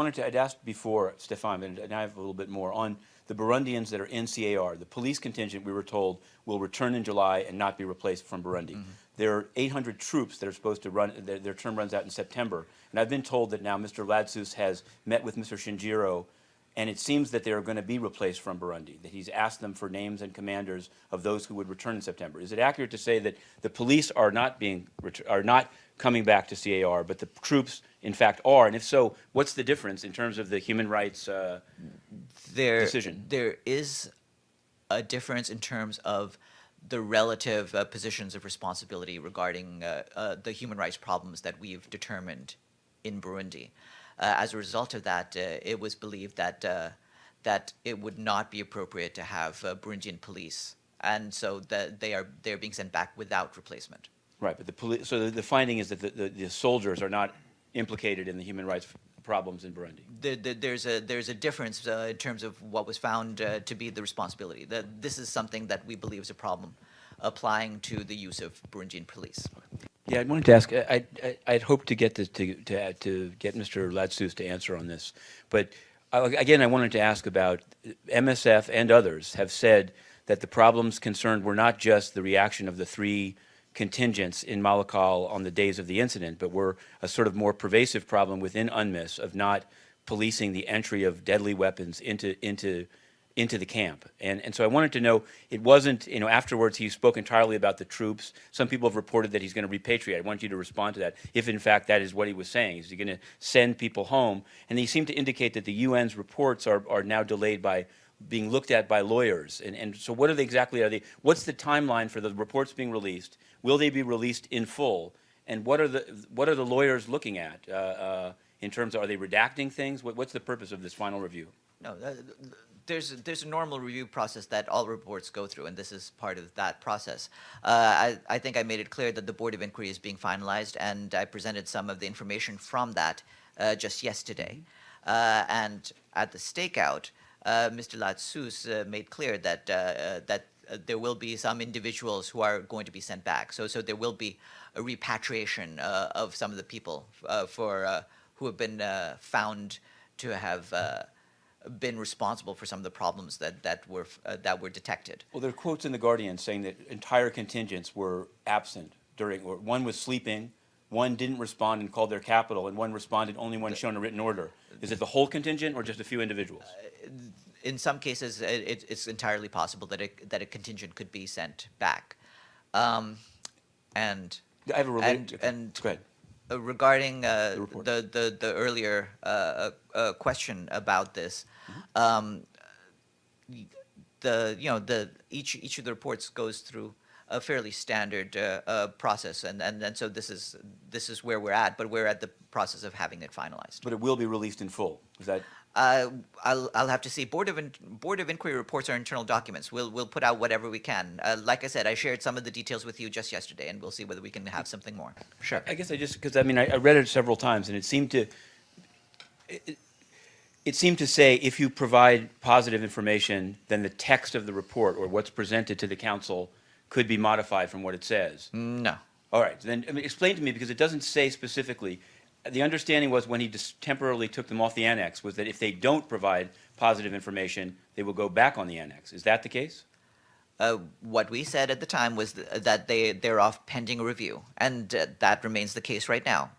I'd asked before, Stefan, and I have a little bit more, on the Burundians that are in CAR. The police contingent, we were told, will return in July and not be replaced from Burundi. Mm-hmm. There are 800 troops that are supposed to run, their term runs out in September. And I've been told that now Mr. Ladsous has met with Mr. Shingiro, and it seems that they are going to be replaced from Burundi, that he's asked them for names and commanders of those who would return in September. Is it accurate to say that the police are not coming back to CAR, but the troops, in fact, are? And if so, what's the difference in terms of the human rights decision? There is a difference in terms of the relative positions of responsibility regarding the human rights problems that we've determined in Burundi. As a result of that, it was believed that that it would not be appropriate to have Burundian police, and so they're being sent back without replacement. Right, but so the finding is that the soldiers are not implicated in the human rights problems in Burundi. There's a difference in terms of what was found to be the responsibility. This is something that we believe is a problem applying to the use of Burundian police. Yeah, I wanted to ask. I'd hoped to get to get Mr. Ladsous to answer on this, but again, I wanted to ask about MSF and others have said that the problems concerned were not just the reaction of the three contingents in Malakal on the days of the incident, but were a sort of more pervasive problem within UNMISS of not policing the entry of deadly weapons into the camp. And so I wanted to know, it wasn't, afterwards he spoke entirely about the troops. Some people have reported that he's going to repatriate. I want you to respond to that, if in fact that is what he was saying. Is he going to send people home? And he seemed to indicate that the UN's reports are now delayed by being looked at by lawyers. And so what what's the timeline for the reports being released? Will they be released in full? And what are the lawyers looking at in terms of, are they redacting things? What's the purpose of this final review? No, there's a normal review process that all reports go through, and this is part of that process. I think I made it clear that the Board of Inquiry is being finalized, and I presented some of the information from that just yesterday. And at the stakeout, Mr. Ladsous made clear that there will be some individuals who are going to be sent back. So there will be a repatriation of some of the people who have been found to have been responsible for some of the problems that were detected. Well, there are quotes in The Guardian saying that entire contingents were absent during, or one was sleeping, one didn't respond and called their capital, and one responded only when shown a written order. Is it the whole contingent or just a few individuals? In some cases, it's entirely possible that a contingent could be sent back. And I have a related. Go ahead. Regarding the earlier question about this, each of the reports goes through a fairly standard process, and so this is where we're at. But we're at the process of having it finalized. But it will be released in full. Is that? I'll have to see. Board of Inquiry reports are internal documents. We'll put out whatever we can. Like I said, I shared some of the details with you just yesterday, and we'll see whether we can have something more. Sure. I guess because I read it several times, and it seemed to say if you provide positive information, then the text of the report or what's presented to the council could be modified from what it says. No. All right. Then explain to me, because it doesn't say specifically. The understanding was when he just temporarily took them off the annex was that if they don't provide positive information, they will go back on the annex. Is that the case? What we said at the time was that they're off pending review, and that remains the case right now.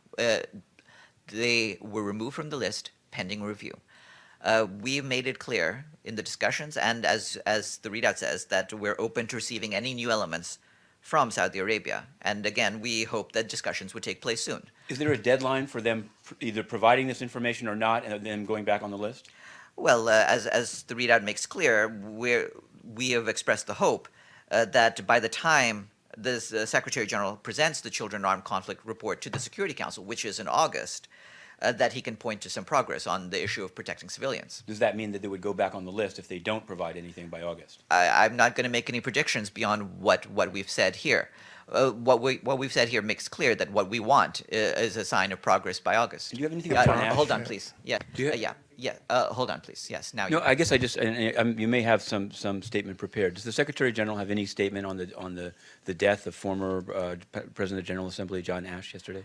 They were removed from the list pending review. We made it clear in the discussions, and as the readout says, that we're open to receiving any new elements from Saudi Arabia. And again, we hope that discussions would take place soon. Is there a deadline for them either providing this information or not, and then going back on the list? Well, as the readout makes clear, we have expressed the hope that by the time this Secretary General presents the Children in Armed Conflict report to the Security Council, which is in August, that he can point to some progress on the issue of protecting civilians. Does that mean that they would go back on the list if they don't provide anything by August? I'm not going to make any predictions beyond what we've said here. What we've said here makes clear that what we want is a sign of progress by August. Do you have anything on Ashe? Hold on, please. Yeah. Hold on, please. Yes. Now. No, I guess I just you may have some statement prepared. Does the Secretary General have any statement on the death of former President of the General Assembly John Ashe yesterday?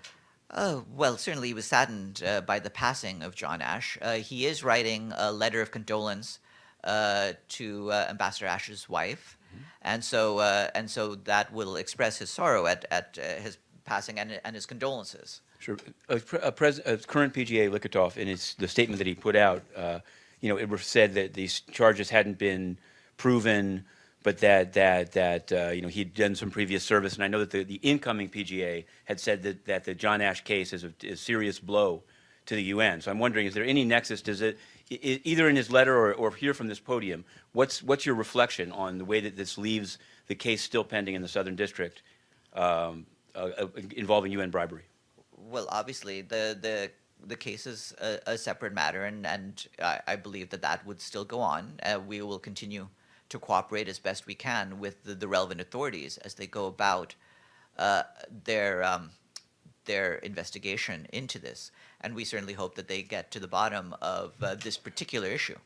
Well, certainly he was saddened by the passing of John Ashe. He is writing a letter of condolence to Ambassador Ashe's wife, and so that will express his sorrow at his passing and his condolences. Sure. Current PGA Likhatov, in the statement that he put out, it said that these charges hadn't been proven, but that he'd done some previous service, and I know that the incoming PGA had said that the John Ashe case is a serious blow to the UN. So I'm wondering, is there any nexus? Does it either in his letter or here from this podium? What's your reflection on the way that this leaves the case still pending in the Southern District involving UN bribery? Well, obviously, the case is a separate matter, and I believe that would still go on. We will continue to cooperate as best we can with the relevant authorities as they go about their investigation into this. And we certainly hope that they get to the bottom of this particular issue.